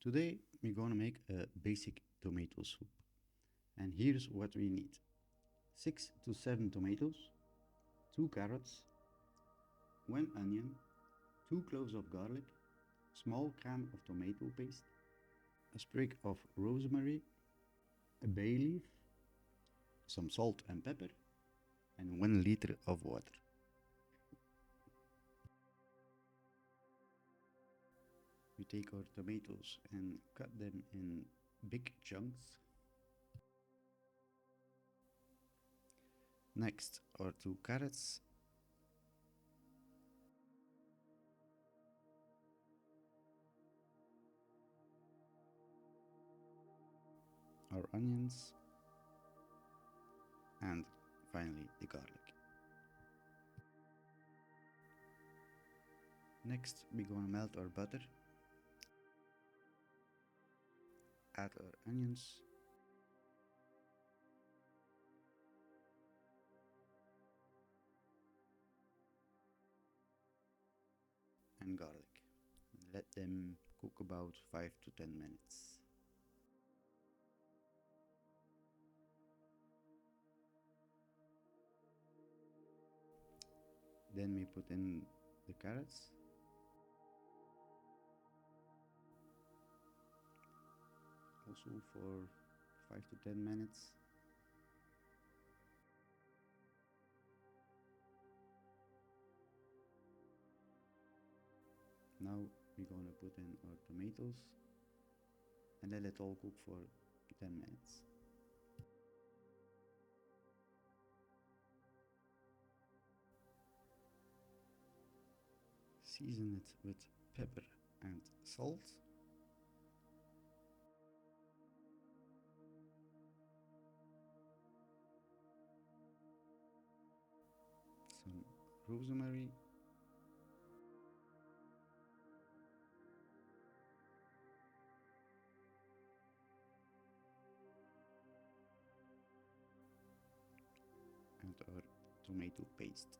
Today we're gonna make a basic tomato soup, and here's what we need: 6 to 7 tomatoes, 2 carrots, 1 onion, 2 cloves of garlic, small can of tomato paste, a sprig of rosemary, a bay leaf, some salt and pepper, and 1 liter of water. We take our tomatoes and cut them in big chunks. Next, our 2 carrots, our onions, and finally the garlic. Next, we're gonna melt our butter, add our onions, and garlic. Let them cook about 5 to 10 minutes. Then we put in the carrots, also for 5 to 10 minutes. Now we're gonna put in our tomatoes and let it all cook for 10 minutes. Season it with pepper and salt. Some rosemary. And our tomato paste.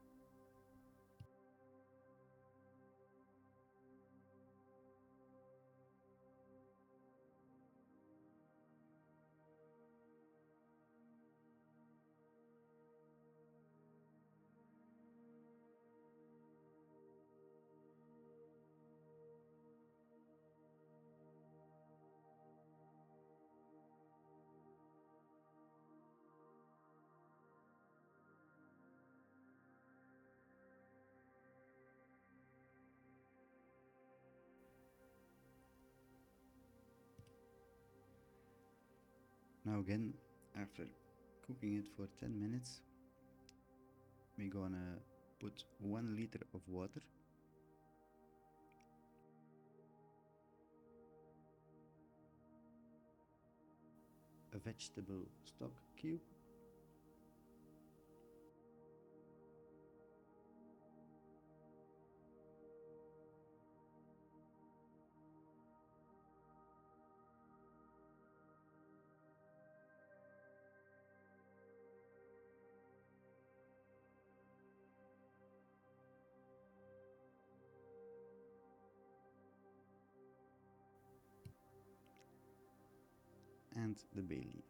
Now again, after cooking it for 10 minutes, we're gonna put 1 liter of water, a vegetable stock cube, and the bay leaf.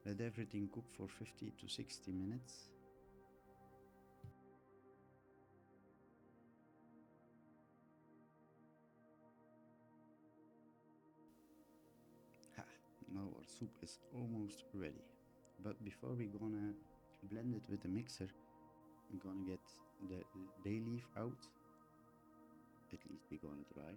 Let everything cook for 50 to 60 minutes. Ha, now our soup is almost ready. But before we're gonna blend it with the mixer, we're gonna get the bay leaf out. At least we're gonna try.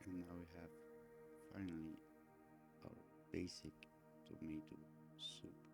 And now we have finally our basic tomato soup.